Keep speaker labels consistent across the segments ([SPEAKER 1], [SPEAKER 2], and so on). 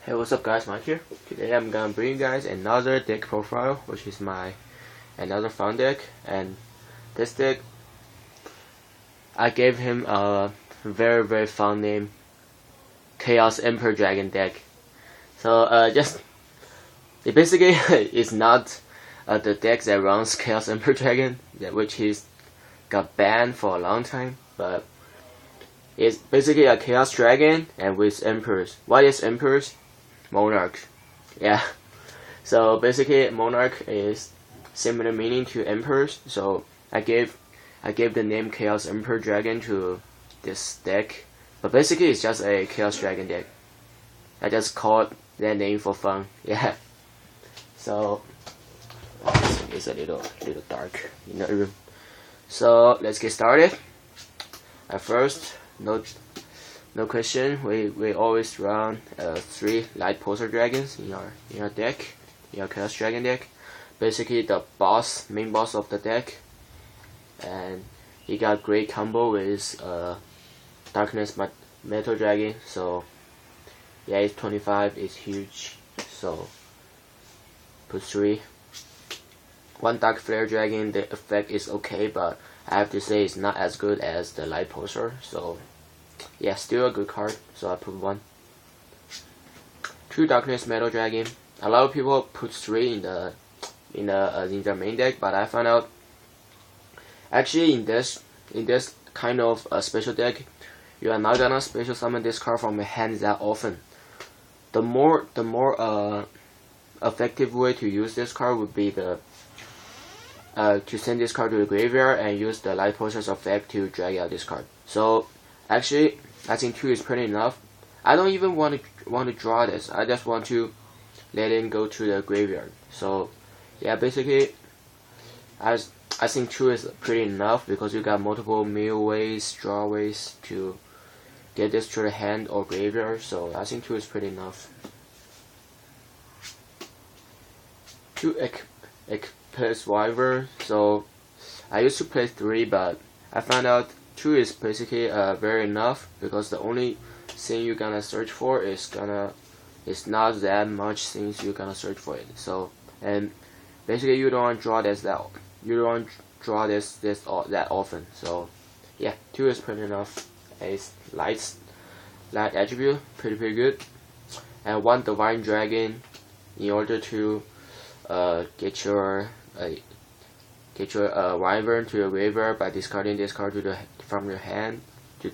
[SPEAKER 1] Hey, what's up guys, Mike here. Today I'm gonna bring you guys another deck profile, which is my another fun deck. And this deck, I gave him a very fun name, Chaos Emperor Dragon deck. So it basically is not the deck that runs Chaos Emperor Dragon, which he's got banned for a long time, but it's basically a Chaos Dragon and with Emperors. What is Emperors? Monarch. Yeah. So basically Monarch is similar meaning to Emperors. So I gave the name Chaos Emperor Dragon to this deck. But basically it's just a Chaos Dragon deck. I just called that name for fun. Yeah. So it's a little dark in the room. So let's get started. At first, no question. We always run 3 light pulsar dragons in our deck, in our Chaos Dragon deck. Basically the main boss of the deck, and he got great combo with Darkness Metal Dragon. So yeah, it's 25. It's huge. So put 3. 1 Dark Flare Dragon. The effect is okay, but I have to say it's not as good as the light pulsar. So yeah, still a good card, so I put 1. 2 Darkness Metal Dragon. A lot of people put 3 in their main deck, but I found out actually in this kind of special deck, you are not gonna special summon this card from your hand that often. The more effective way to use this card would be to send this card to the graveyard and use the light pulsar's effect to drag out this card. So actually, I think 2 is pretty enough. I don't even want to draw this. I just want to let him go to the graveyard. So yeah, basically, I think 2 is pretty enough because you got multiple mill ways, draw ways to get this to the hand or graveyard. So I think 2 is pretty enough. 2 Eclipse Wyvern. So I used to play 3, but I found out 2 is basically very enough because the only thing you're gonna search for is not that much things you're gonna search for it. So, and basically you don't want to draw this that often. So yeah, 2 is pretty enough. It's light attribute, pretty good. And 1 Divine Dragon in order to get your Wyvern to your graveyard by discarding this card from your hand to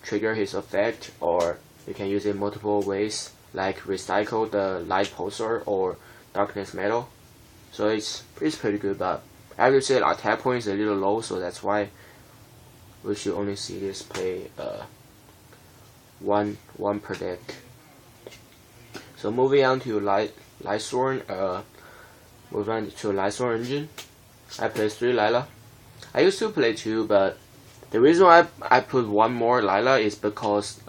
[SPEAKER 1] trigger his effect, or you can use it multiple ways, like recycle the light pulsar or darkness metal. So it's pretty good, but I have to say our attack point is a little low, so that's why we should only see this play one per deck. So moving on to Lightsworn, move on to Lightsworn engine. I play 3 Lila. I used to play 2, but the reason why I put 1 more Lila is because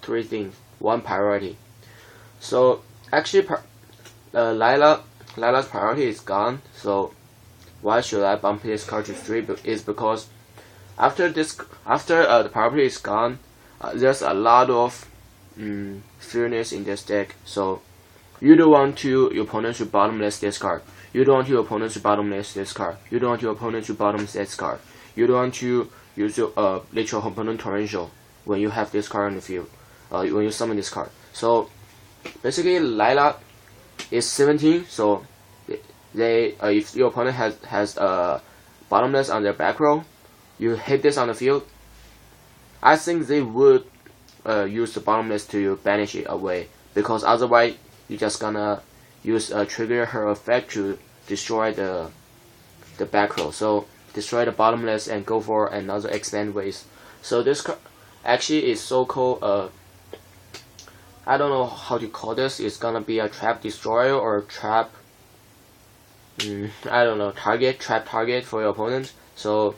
[SPEAKER 1] 3 things. 1 priority. So actually, Lila's priority is gone. So why should I bump this card to 3? Is because after the priority is gone, there's a lot of fairness in this deck. So you don't want your opponent to bottomless this card. You don't want your opponent to bottomless this card. You don't want your opponent to bottomless this card. You don't want to use your let your opponent torrential when you have this card in the field. When you summon this card. So basically, Lila is 17. So if your opponent has bottomless on their back row, you hit this on the field. I think they would use the bottomless to banish it away, because otherwise you're just gonna use trigger her effect to destroy the back row. So destroy the bottomless and go for another expand ways. So this actually is so called I don't know how to call this. It's gonna be a trap destroyer or trap I don't know, trap target for your opponent. So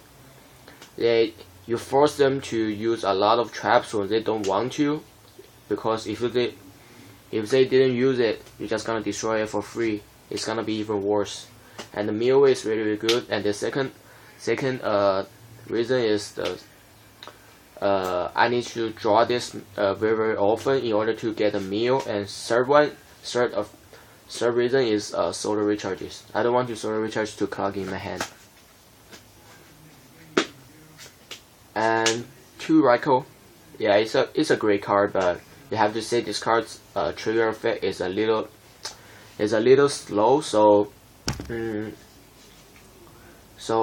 [SPEAKER 1] you force them to use a lot of traps when they don't want to, because if they didn't use it, you're just gonna destroy it for free. It's gonna be even worse. And the meal is really good. And the second reason is I need to draw this very often in order to get a meal. And third reason is solar recharges. I don't want to solar recharge to clog in my hand. And 2 Raikou. Yeah, it's a great card, but you have to say this card's trigger effect is a little slow. So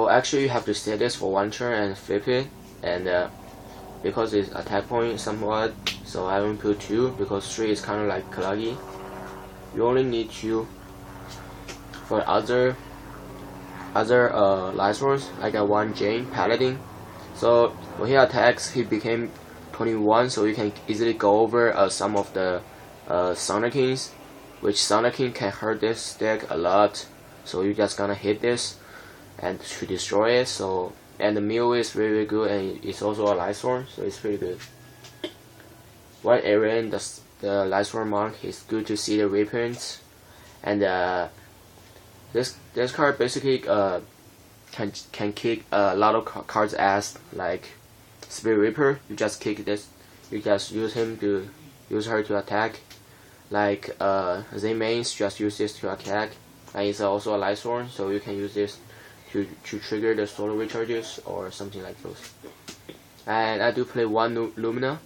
[SPEAKER 1] actually you have to set this for 1 turn and flip it, and because it's attack point somewhat, so I won't put 2 because 3 is kind of like cloggy. You only need 2 for other life source. I got 1 Jane Paladin. So when he attacks, he became 21, so you can easily go over some of the Thunder Kings, which Thunder King can hurt this deck a lot. So you're just gonna hit this and to destroy it. So, and the Mew is very good, and it's also a life storm, so it's pretty good. 1 Arian, the life storm mark, is good to see the reprints, and this card basically can kick a lot of cards' ass, like Spirit Reaper. You just kick this, you just use her to attack. Like Z mains just use this to attack, and it's also a life storm, so you can use this to trigger the solar recharges or something like those. And I do play 1 Lumina.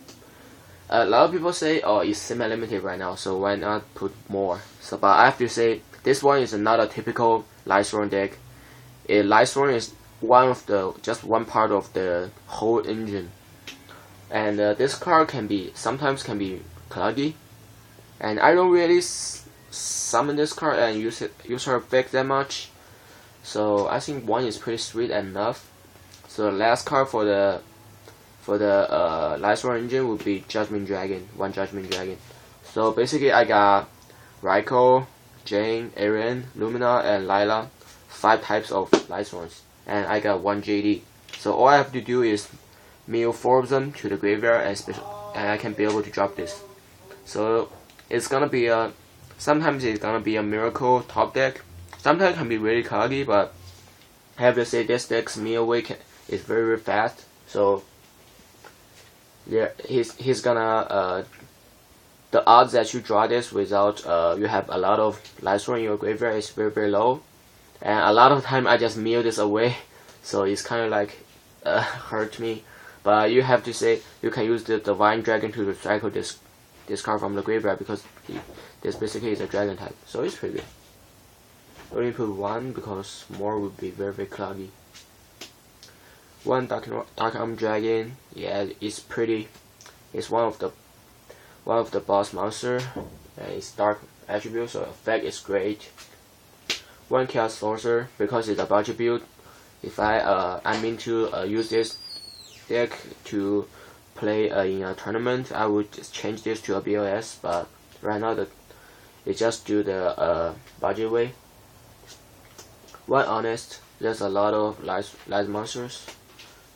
[SPEAKER 1] A lot of people say, oh, it's semi-limited right now, so why not put more? So, but I have to say, this one is not a typical Lightstorm deck. Lightstorm is just one part of the whole engine, and this card sometimes can be cloggy, and I don't really summon this card and use her effect that much. So I think 1 is pretty sweet enough. So the last card for the Lightstorm engine would be Judgment Dragon, 1 Judgment Dragon. So basically I got Raikou, Jane, Arian, Lumina, and Lila, 5 types of Lightstorms, and I got 1 JD. So all I have to do is mill 4 of them to the graveyard, and I can be able to drop this. So it's gonna be sometimes it's gonna be a miracle top deck. Sometimes it can be really cloggy, but I have to say this deck's meal weight is very fast. So yeah, he's gonna the odds that you draw this without you have a lot of Lightstorm in your graveyard is very low, and a lot of time I just mill this away, so it's kind of like hurt me. But you have to say you can use the Divine Dragon to recycle this card from the graveyard, because this basically is a dragon type, so it's pretty good. Only put 1 because more would be very cloggy. 1 Dark Arm Dragon, yeah, it's pretty. It's one of the boss monster, and it's dark attribute, so effect is great. 1 Chaos Sorcerer, because it's a budget build. If I mean to use this deck to play in a tournament, I would just change this to a BOS, but right now it just do the budget way. 1 Honest, there's a lot of light monsters,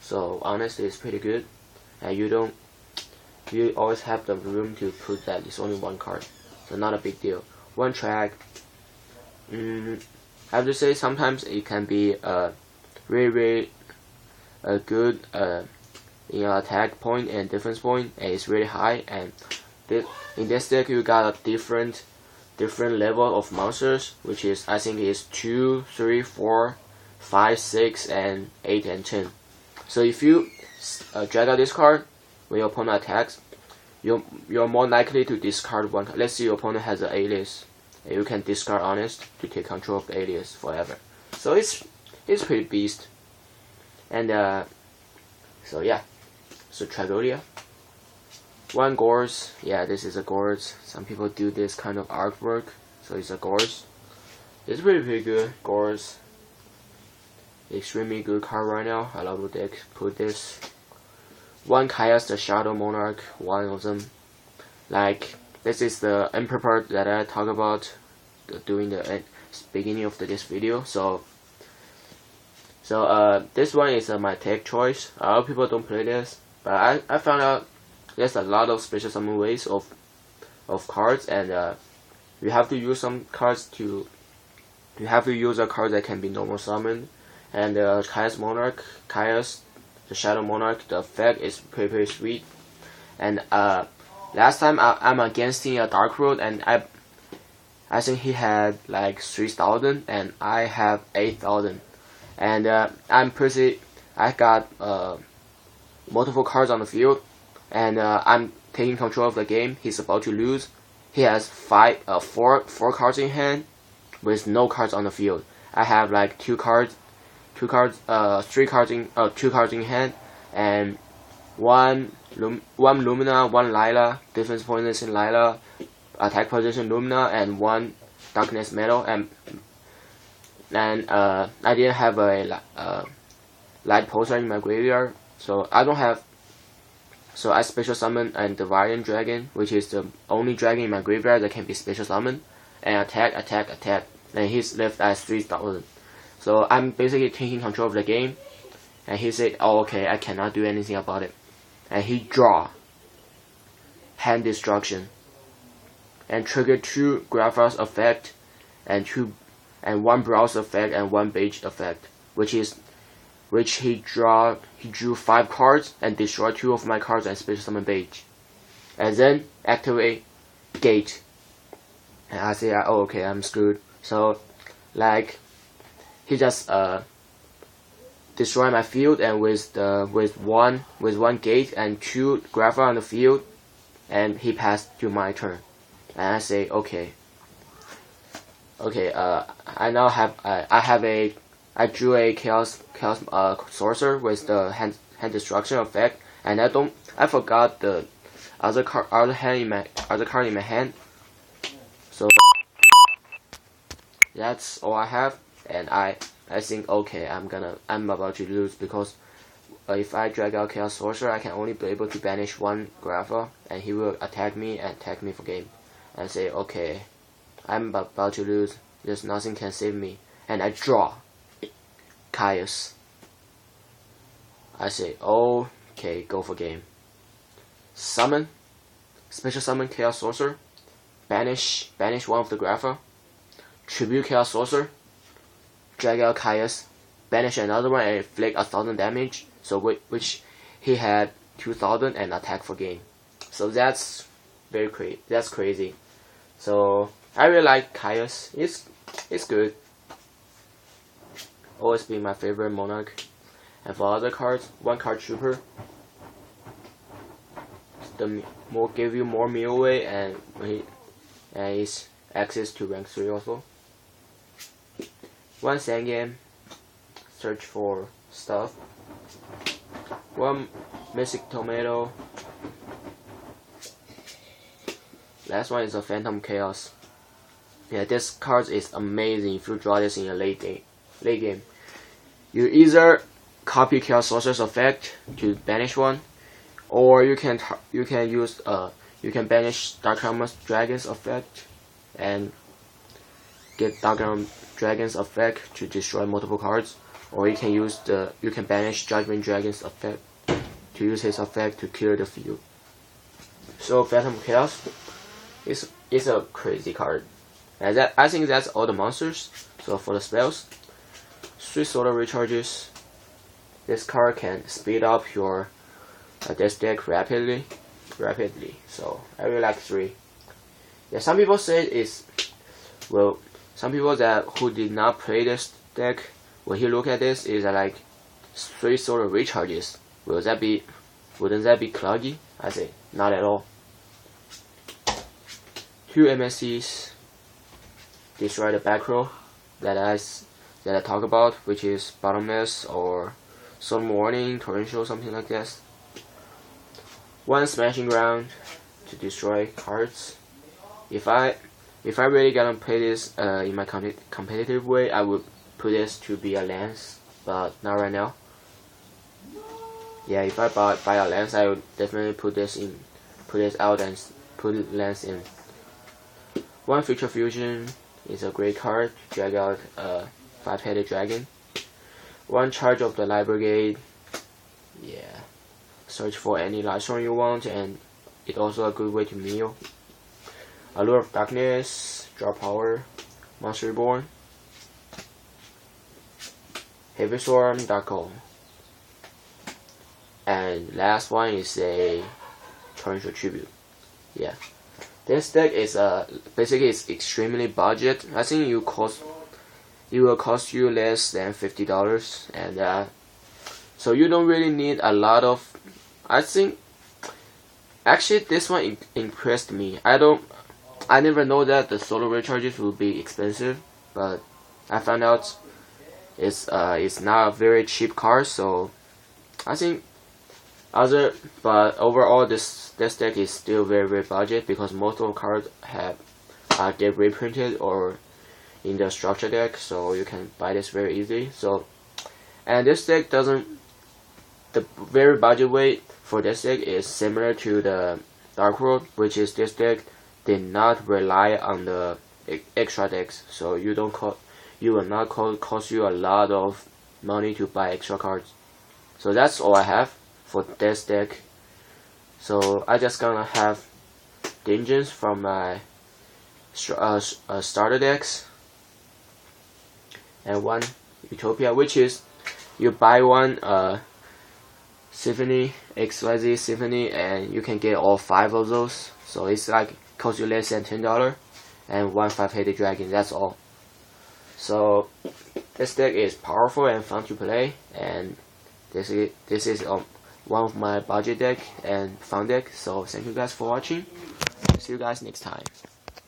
[SPEAKER 1] so Honest is pretty good, and you always have the room to put that. It's only 1 card, so not a big deal. 1 Track, I have to say sometimes it can be really good in your attack point and defense point, and it's really high. And in this deck you got a different level of monsters, which is I think is 2, 3, 4, 5, 6, and 8 and 10. So if you drag out this card when your opponent attacks, you're more likely to discard 1. Let's say your opponent has an alias, and you can discard Honest to take control of the alias forever. So it's pretty beast. And so yeah, so Tragolia. 1 Gorz, yeah, this is a Gorz. Some people do this kind of artwork, so it's a Gorz. It's pretty good. Gorz, extremely good card right now. I love the deck. Put this. 1 Chaos, the Shadow Monarch, 1 of them. Like, this is the Emperor part that I talk about during the beginning of this video. So this one is my tech choice. A lot of people don't play this, but I found out there's a lot of special summon ways of cards, and you have to use some cards to. You have to use a card that can be normal summoned, and Chaos Monarch, Chaos the Shadow Monarch. The effect is pretty sweet. And last time I'm against him a Dark Road, and I think he had like 3,000 and I have 8,000. And I got multiple cards on the field, and I'm taking control of the game. He's about to lose. He has four cards in hand with no cards on the field. I have like two cards in hand, and one Lumina, one Lila, defense position Lila, attack position Lumina, and one Darkness Metal, and I didn't have a light poster in my graveyard, so I special summon a Divine Dragon, which is the only dragon in my graveyard that can be special summoned, and attack, and he's left at 3,000. So I'm basically taking control of the game, and he said, "Oh, okay, I cannot do anything about it," and he draw Hand Destruction, and trigger 2 Grapha's effect, and 1 Browse effect, and 1 Beige effect, which he drew 5 cards and destroyed 2 of my cards and special summon Beige, and then activate Gate, and I say, "Oh, okay, I'm screwed." So like he just destroy my field, and with one Gate and 2 Grapha on the field, and he passed to my turn, and I say, okay, I drew a chaos sorcerer with the hand destruction effect, and I forgot the other card in my hand, so that's all I have. And I think, okay, I'm about to lose, because if I drag out Chaos Sorcerer, I can only be able to banish 1 Grapha, and he will attack me for game. And say, okay, I'm about to lose. There's nothing can save me. And I draw Chaos. I say, okay, go for game. Summon, special summon Chaos Sorcerer. Banish 1 of the Grapha. Tribute Chaos Sorcerer. Drag out Chaos, banish another one, and inflict 1,000 damage. So which he had 2,000 and attack for game. So that's that's crazy. So I really like Chaos. It's good. Always been my favorite Monarch. And for other cards, 1 card Trooper. Give you more melee, and his access to rank 3 also. 1 Sangam, search for stuff. 1 Mystic Tomato. Last one is a Phantom Chaos. Yeah, this card is amazing if you draw this in a late game. You either copy Chaos Sorcerer's effect to banish 1, or you can banish Dark Armor Dragon's effect and get Dark Armor Dragon's effect to destroy multiple cards, or you can banish Judgment Dragon's effect to use his effect to clear the field. So Phantom Chaos is a crazy card, and I think that's all the monsters. So for the spells, 3 solar recharges. This card can speed up your this deck rapidly. So I really like 3. Yeah, some people say some people who did not play this deck, when he look at this, is like 3 solar recharges. Wouldn't that be cluggy? I say not at all. 2 MSCs destroy the back row that I talk about, which is Bottomless or Solemn Warning, Torrential, something like this. 1 Smashing Ground to destroy cards. If I really gonna play this in my competitive way, I would put this to be a lance, but not right now. Yeah, if I buy a lance, I would definitely put this out and put lance in. 1 Future Fusion is a great card to drag out a 5-headed dragon. 1 Charge of the Light Brigade. Yeah, search for any Lightstorm you want, and it's also a good way to meal. Allure of Darkness, draw power, Monster Reborn. Heavy Storm, Dark Hole. And last one is a Torrential Tribute. Yeah, this deck is basically it's extremely budget. I think it will cost you less than $50, and so you don't really need a lot of. I think actually this one impressed me. I never know that the solo recharges will be expensive, but I found out it's not a very cheap card. So I think but overall this deck is still very budget, because most of the cards get reprinted or in the structure deck, so you can buy this very easily. So, and this deck the very budget weight for this deck is similar to the Dark World, which is this deck did not rely on the extra decks, so you will not cost you a lot of money to buy extra cards. So that's all I have for this deck. So I just gonna have Dungeons from my starter decks, and one Utopia, which is you buy one Symphony, XYZ Symphony, and you can get all 5 of those. So it's like cost you less than $10, and one 5-headed dragon. That's all. So this deck is powerful and fun to play, and this is one of my budget deck and fun deck. So thank you guys for watching. See you guys next time.